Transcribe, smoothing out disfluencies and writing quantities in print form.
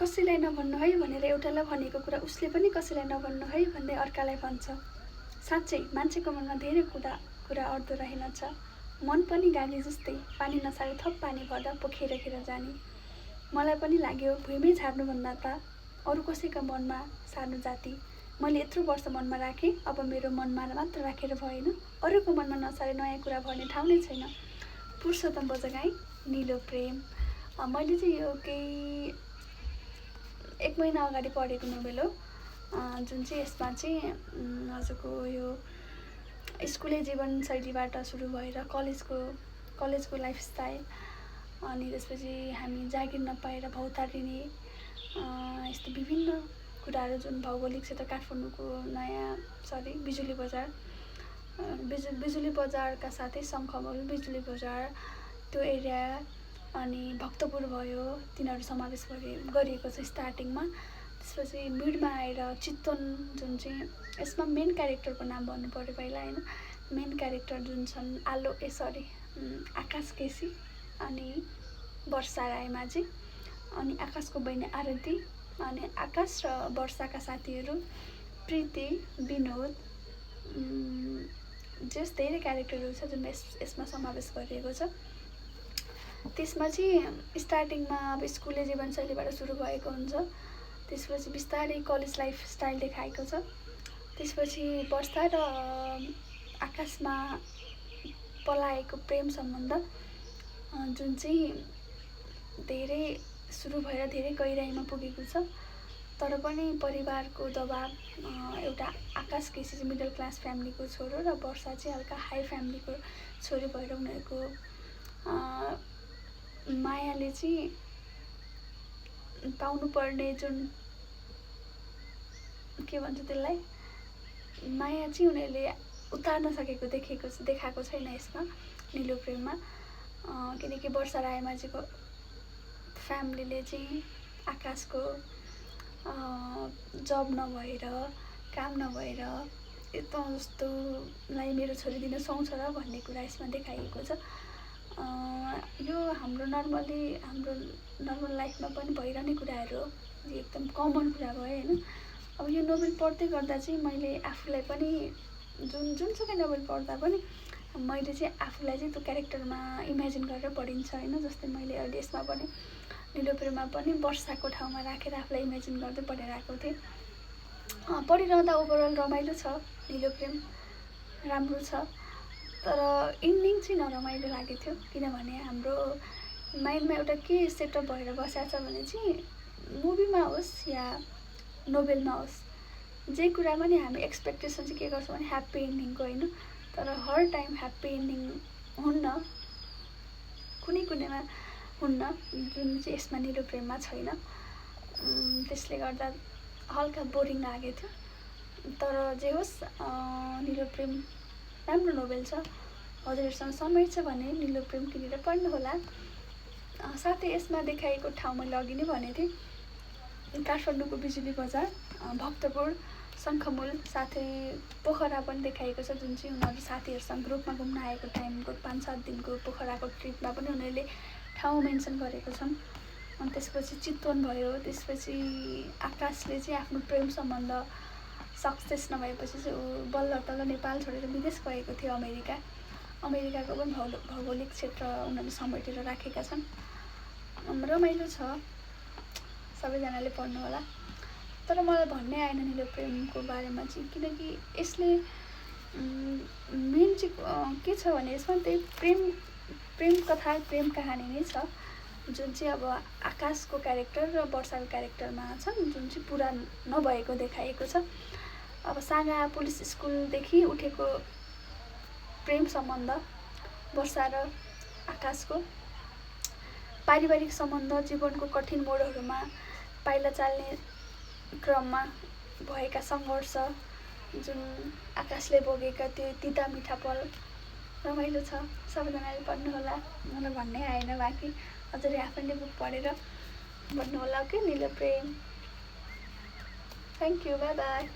कसैलाई नभन्नु है भनेर एउटालाई भनेको कुरा उसले पनि कसैलाई नभन्नु है भन्दै अर्कालाई भन्छ। साँच्चै मान्छेको मनमा धेरै कुरा अड्दो रहेनछ। मन पनि गाली जस्तै पानी नसारे थप पानी भर्दा पोखेर जाने। मलाई पनि लाग्यो भुइँमै झार्नुभन्दा त अरू कसैका मनमा सार्नु जाति। मैले यत्रो वर्ष मनमा राखेँ, अब मेरो मनमा मात्र राखेर भएन, अरूको मनमा नसारे नयाँ कुरा भर्ने ठाउँ नै छैन। पुरुषोत्तम बजगाई, निलो प्रेम। मैले चाहिँ यो केही 1 महिना अगाडि पढेको नोभेल हो, जुन चाहिँ यसमा चाहिँ हजुरको यो स्कुले जीवनशैलीबाट सुरु भएर कलेजको लाइफस्टाइल, अनि त्यसपछि हामी जागिर नपाएर भौतारिने यस्तो विभिन्न कुराहरू, जुन भौगोलिक क्षेत्र काठमाडौँको बिजुली बजारका साथै शङ्खमल, बिजुली बजार त्यो एरिया अनि भक्तपुर भयो, तिनीहरू समावेश गरिएको छ स्टार्टिङमा। त्यसपछि मिडमा आएर चितवन, जुन चाहिँ यसमा मेन क्यारेक्टरको नाम भन्नु पऱ्यो पहिला होइन। मेन क्यारेक्टर जुन छन् आकाश केसी अनि वर्षा रायमाझी, अनि आकाशको बहिनी आरती, अनि आकाश र वर्षाका साथीहरू प्रीति, विनोद, जस धेरै क्यारेक्टरहरू छ जुन यसमा समावेश गरिएको छ। त्यसमा चाहिँ स्टार्टिङमा अब स्कुले जीवनशैलीबाट सुरु भएको हुन्छ, त्यसपछि बिस्तारै कलेज लाइफ स्टाइल देखाएको छ। त्यसपछि वर्षा र आकाशमा पलाएको प्रेम सम्बन्ध, जुन चाहिँ धेरै सुरु भएर धेरै गहिराइमा पुगेको छ। तर पनि परिवारको दबाब, एउटा आकाश केसी चाहिँ मिडल क्लास फ्यामिलीको छोरो र वर्षा चाहिँ हल्का हाई फ्यामिलीको छोरी भएर उनीहरूको मायाले चाहिँ पाउनुपर्ने जुन के भन्छ त्यसलाई, माया चाहिँ उनीहरूले उतार्न सकेको देखाएको छैन यसमा निलो प्रेममा। किनकि वर्षा रायमाझीको फ्यामिलीले चाहिँ आकाशको जब नभएर, काम नभएर यस्तो जस्तोलाई मेरो छोरी दिन सुहाउँछ र भन्ने कुरा यसमा देखाइएको छ। यो हाम्रो नर्मल लाइफमा पनि भइरहने कुराहरू हो, एकदम कमन कुरा भयो होइन। अब यो नोभेल पढ्दै गर्दा चाहिँ मैले आफूलाई पनि जुनसुकै नोभेल पढ्दा पनि मैले चाहिँ आफूलाई चाहिँ त्यो क्यारेक्टरमा इमेजिन गरेर पढिन्छ होइन। जस्तै मैले अहिले यसमा पनि निलो प्रेममा पनि वर्षाको ठाउँमा राखेर आफूलाई इमेजिन गर्दै पढेर आएको थिएँ। पढिरहँदा ओभरअल रमाइलो छ, निलो प्रेम राम्रो छ, तर इन्डिङ चाहिँ नरमाइलो लागेको थियो। किनभने हाम्रो माइन्डमा एउटा के सेटअप भएर बसेको छ भने चाहिँ मुभीमा होस् या नोभेलमा होस्, जे कुरा पनि हामी एक्सपेक्टेसन चाहिँ के गर्छौँ भने ह्याप्पी इन्डिङको होइन। तर हर टाइम ह्याप्पी इन्डिङ हुन्न, कुनैमा हुन्न, जुन चाहिँ यसमा निलो प्रेममा छैन। त्यसले गर्दा हल्का बोरिङ लागेको थियो। तर जे होस्, निलो प्रेम राम्रो नोभेल छ। हजुरहरूसँग समय छ भने निलो प्रेम किनेर पढ्नुहोला। साथै यसमा देखाएको ठाउँ मैले अघि नै भनेको थिएँ, काठमाडौँको बिजुली बजार, भक्तपुर, शङ्खमूल, साथै पोखरा पनि देखाइएको छ, जुन चाहिँ उनीहरू साथीहरूसँग ग्रुपमा घुम्न आएको टाइमको 5-7 दिनको पोखराको ट्रिपमा पनि उनीहरूले ठाउँ मेन्सन गरेको छन्। अनि त्यसपछि चितवन भयो। त्यसपछि आकाशले चाहिँ आफ्नो प्रेम सम्बन्ध सक्सेस नभएपछि चाहिँ ऊ बल्ल तल्ल नेपाल छोडेर विदेश गएको थियो, अमेरिकाको पनि भौगोलिक क्षेत्र उनीहरूले समेटेर राखेका छन्। रमाइलो छ, सबैजनाले पढ्नुहोला। तर मलाई भन्नै आएन निलो प्रेमको बारेमा चाहिँ, किनकि यसले मेन चाहिँ के छ भने यसमा त्यही प्रेम कथा, प्रेम कहानी नै छ, जुन चाहिँ अब आकाशको क्यारेक्टर र वर्षाको क्यारेक्टरमा छन्, जुन चाहिँ पुरा नभएको देखाइएको छ। अब सागा पुलिस स्कुलदेखि उठेको प्रेम सम्बन्ध, वर्षा र आकाशको पारिवारिक सम्बन्ध, जीवनको कठिन मोडहरूमा पाइला चाल्ने क्रममा भएका सङ्घर्ष, जुन आकाशले भोगेका त्यो तिता मिठा पल, रमाइलो छ। सबैजनाले पढ्नुहोला। मलाई भन्नै आएन, बाँकी हजुरले आफैले बुक पढेर पढ्नुहोला। ओके, निलो प्रेम। Thank you, by by.